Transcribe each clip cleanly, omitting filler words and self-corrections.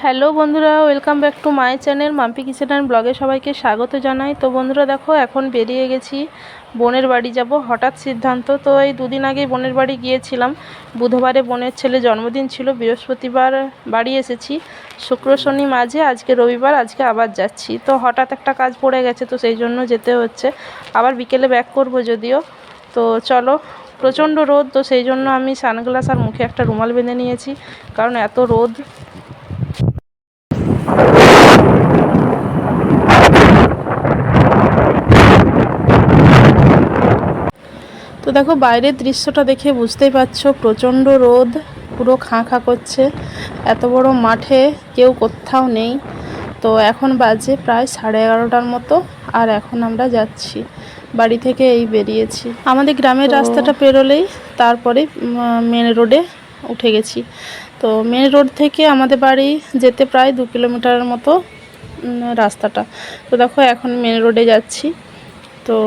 Hello বন্ধুরা, welcome back to my channel Mampi kitchen and ব্লগে সবাইকে স্বাগত জানাই। তো বন্ধুরা দেখো, এখন বেরিয়ে গেছি, বোনের বাড়ি যাব। হঠাৎ সিদ্ধান্ত। তো এই দুদিন আগেই বোনের বাড়ি গিয়েছিলাম। বুধবারে বোনের ছেলে জন্মদিন ছিল, বৃহস্পতিবার বাড়ি এসেছি, শুক্র শনি মাঝে, আজকে রবিবার, আজকে আবার যাচ্ছি। তো হঠাৎ একটা কাজ পড়ে গেছে, তো সেই জন্য যেতে হচ্ছে। আবার বিকেলে ব্যাক করব যদিও। তো চলো, প্রচণ্ড রোদ, তো সেই জন্য আমি সানগ্লাস আর মুখে একটা রুমাল বেঁধে নিয়েছি, কারণ এত রোদ। তো দেখো, বাইরের দৃশ্যটা দেখে বুঝতেই পারছো, প্রচণ্ড রোদ, পুরো খাঁ খাঁ করছে। এত বড় মাঠে কেউ কোথাও নেই। তো এখন বাজে প্রায় 11:30টার মতো, আর এখন আমরা যাচ্ছি, বাড়ি থেকে এই বেরিয়েছি। আমাদের গ্রামের রাস্তাটা পেরোলেই তারপরে মেন রোডে উঠে গেছি। তো মেন রোড থেকে আমাদের বাড়ি যেতে প্রায় 2 কিলোমিটারের মতো রাস্তাটা। তো দেখো, এখন মেন রোডে যাচ্ছি। তো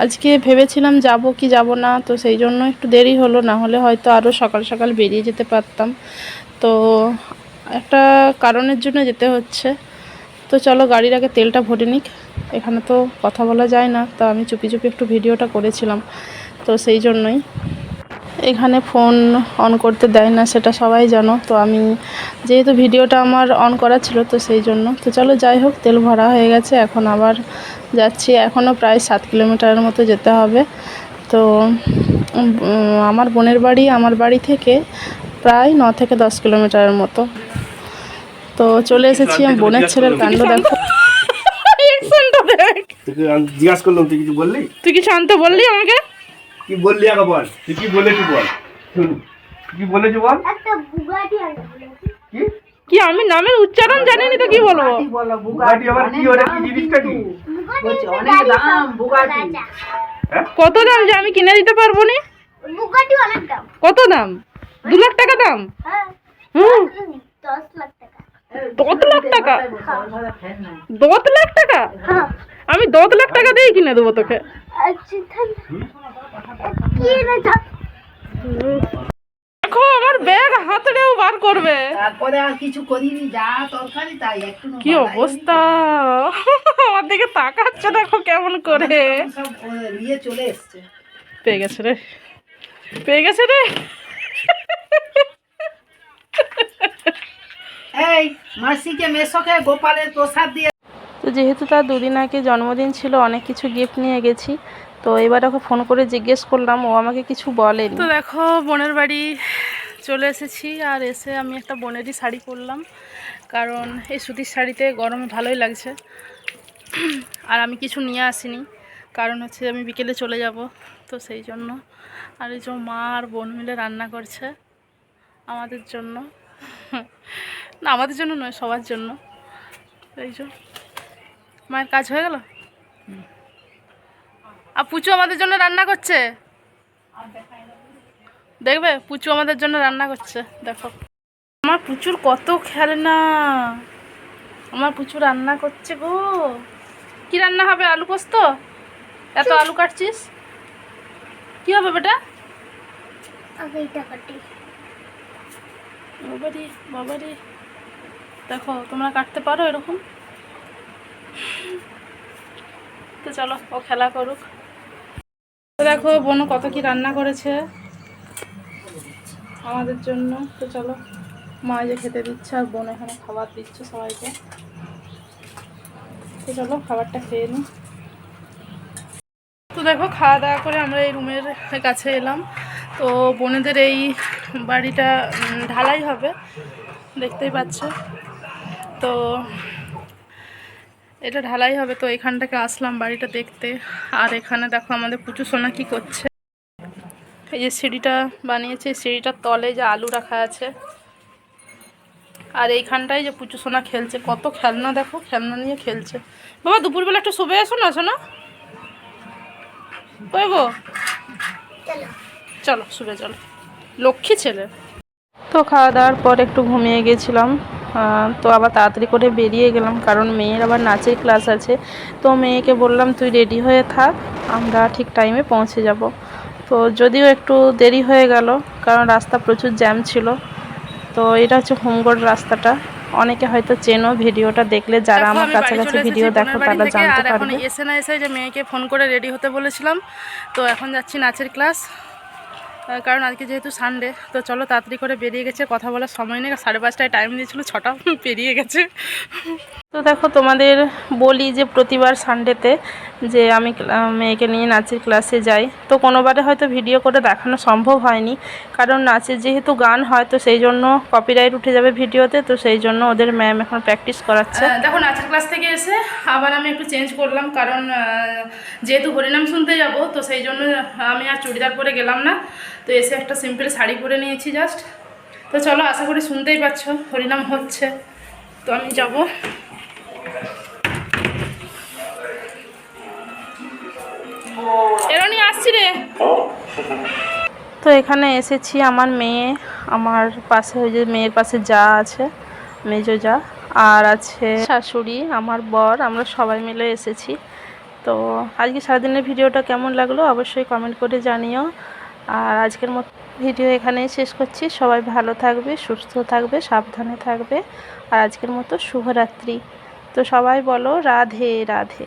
আজকে ভেবেছিলাম যাব কি যাব না, তো সেই জন্য একটু দেরি হলো, না হলে হয়তো আরও সকাল সকাল বেরিয়ে যেতে পারতাম। তো একটা কারণের জন্য যেতে হচ্ছে। তো চলো, গাড়ির আগে তেলটা ভরে নিক। এখানে তো কথা বলা যায় না, তো আমি চুপি চুপি একটু ভিডিওটা করেছিলাম, তো সেই জন্যই। এখানে ফোন অন করতে দেয় না, সেটা সবাই জানো। তো আমি যেহেতু ভিডিওটা আমার অন করা ছিল, তো সেই জন্য। তো চলো, যাই হোক, তেল ভরা হয়ে গেছে, এখন আবার যাচ্ছি। এখনও প্রায় 7 কিলোমিটারের মতো যেতে হবে। তো আমার বোনের বাড়ি আমার বাড়ি থেকে প্রায় 9 থেকে 10 কিলোমিটারের মতো। তো চলে এসেছি। আমি বোনের ছেলের কাণ্ড দেখো। জিজ্ঞাসা করলাম, তুই কিছু বললি? তুই কিছু আনতে বললি আমাকে? কি বললি আগে বল, তুই কি বলেছি বল, কি বলেছি বল। একটা বুগাটি আনতে বলেছি। কি কি আমি নামের উচ্চারণ জানিনি তো কি বলবো? বুগাটি আবার কি, ওটা কি জিনিসটা কি? বুগাটি অনেক দাম, বুগাটি। হ্যাঁ, কত দাম যে আমি কিনে দিতে পারবো না? বুগাটি অনেক দাম। কত দাম? 2 লাখ টাকা দাম? হ্যাঁ, হুম, 10 লাখ টাকা। 10 লাখ টাকা? 10 লাখ টাকা? হ্যাঁ, আমি 10 লাখ টাকা দিয়ে কিনে দেবো তোকে। আচ্ছা তাহলে কি না যা- দেখো, আমার ব্যাগ হাতড়েও বার করবে। তারপরে আর কিছু করিনি, যা তরকারি তাই একটু কি অবস্থা! আমার দিকে তাকাচ্ছে, দেখো কেমন করে। সব নিয়ে চলে এসছে। পেয়ে গেছে রে, পেয়ে গেছে রে। এই মাসিকে মেসোকে গোপালের প্রসাদ দিয়ে। তো যেহেতু তার 2 দিন আগে জন্মদিন ছিল, অনেক কিছু গিফট নিয়ে গেছি। তো এবার ওকে ফোন করে জিজ্ঞেস করলাম, ও আমাকে কিছু বলেনি। তো দেখো, বোনের বাড়ি চলে এসেছি, আর এসে আমি একটা বোনেরই শাড়ি পরলাম, কারণ এই সুতির শাড়িতে গরমে ভালোই লাগছে। আর আমি কিছু নিয়ে আসিনি, কারণ হচ্ছে আমি বিকেলে চলে যাব, তো সেই জন্য। আর এই যে মা আর বোন মিলে রান্না করছে আমাদের জন্য, না আমাদের জন্য নয়, সবার জন্য। এই যে মায়ের কাজ হয়ে গেল, আর পুচু আমাদের জন্য রান্না করছে। দেখবে, পুচু আমাদের জন্য রান্না করছে, দেখো। আমার পুচুর কত খেলনা, আমার পুচু রান্না করছে গো। কি রান্না হবে? আলু পোস্ত? এত আলু কাটছিস, কি হবে বেটা? আগে এটা কাটি। বাবারি বাবারি, দেখো তোমরা কাটতে পারো এরকম? তো চলো, ও খেলা করুক। তো দেখো, বোন কত কি রান্না করেছে আমাদের জন্য। তো চলো, মা যে খেতে দিচ্ছে, আর বোন এখানে খাবার দিচ্ছে সবাইকে। তো চলো, খাবারটা খেয়ে নিই। তো দেখো, খাওয়া দাওয়া করে আমরা এই রুমের কাছে এলাম। তো বোনেদের এই বাড়িটা ঢালাই হবে, দেখতেই পাচ্ছ। তো এটা ঢালাই হবে, তো এখানটাকে আসলাম বাড়িটা দেখতে। আর এখানে দেখো আমাদের পুচু সোনা কি করছে। এই যে সিঁড়িটা বানিয়েছে, সিঁড়িটার তলে যে আলু রাখা আছে, আর এইখানটায় যে পুচু সোনা খেলছে, কত খেলনা দেখো, খেলনা নিয়ে খেলছে। বাবা, দুপুরবেলা একটু শুবে এসো না, শোনা কই গো? চলো শুবে, চলো, লক্ষ্মী ছেলে। তো খাওয়া দাওয়ার পর একটু ঘুমিয়ে গেছিলাম। তো আবার তাড়াতাড়ি করে বেরিয়ে গেলাম, কারণ মেয়ের আবার নাচের ক্লাস আছে। তো মেয়েকে বললাম, তুই রেডি হয়ে থাক, আমরা ঠিক টাইমে পৌঁছে যাব। তো যদিও একটু দেরি হয়ে গেল, কারণ রাস্তা প্রচুর জ্যাম ছিল। তো এটা হচ্ছে হোমগড় রাস্তাটা। অনেকে হয়তো চেনো, ভিডিওটা দেখলে যারা আমার কাছাকাছি ভিডিও দেখো তারা জানতে আর এখন পারবে। এসে না এসে যে মেয়েকে ফোন করে রেডি হতে বলেছিলাম, তো এখন যাচ্ছি নাচের ক্লাস। কারণ আজকে যেহেতু সানডে, তো চলো তাড়াতাড়ি করে বেরিয়ে গেছে, কথা বলার সময় নেই। 5:30টায় টাইম দিয়েছিল, 6টা পেরিয়ে গেছে। তো দেখো তোমাদের বলি যে প্রতিবার সানডেতে যে আমি মেয়েকে নিয়ে নাচের ক্লাসে যাই, তো কোনোবারে হয়তো ভিডিও করে দেখানো সম্ভব হয়নি, কারণ নাচের যেহেতু গান হয় তো সেই জন্য কপিরাইট উঠে যাবে ভিডিওতে, তো সেই জন্য ওদের ম্যাম এখন প্র্যাকটিস করাচ্ছে। দেখো নাচের ক্লাস থেকে এসে আবার আমি একটু চেঞ্জ করলাম, কারণ যেহেতু হরিনাম শুনতে যাব, তো সেই জন্য আমি আর চুড়িদার পরে গেলাম না, তো এসে একটা সিম্পল শাড়ি পরে নিয়েছি জাস্ট। তো চলো, আশা করি শুনতেই পাচ্ছ হরিনাম হচ্ছে, তো আমি যাব। এরনি আসছি রে। তো এখানে এসেছি আমার মেয়ে, আমার পাশে ওই যে মেয়ের পাশে যা আছে, মেজো যা, আর আছে শাশুড়ি, আমার বর, আমরা সবাই মিলে এসেছি। তো আজকে সারাদিনের ভিডিওটা কেমন লাগলো অবশ্যই কমেন্ট করে জানিও। আর আজকের মতো ভিডিও এখানেই শেষ করছি। সবাই ভালো থাকবে, সুস্থ থাকবে, সাবধানে থাকবে। আর আজকের মতো শুভরাত্রি। তো সবাই বলো রাধে রাধে।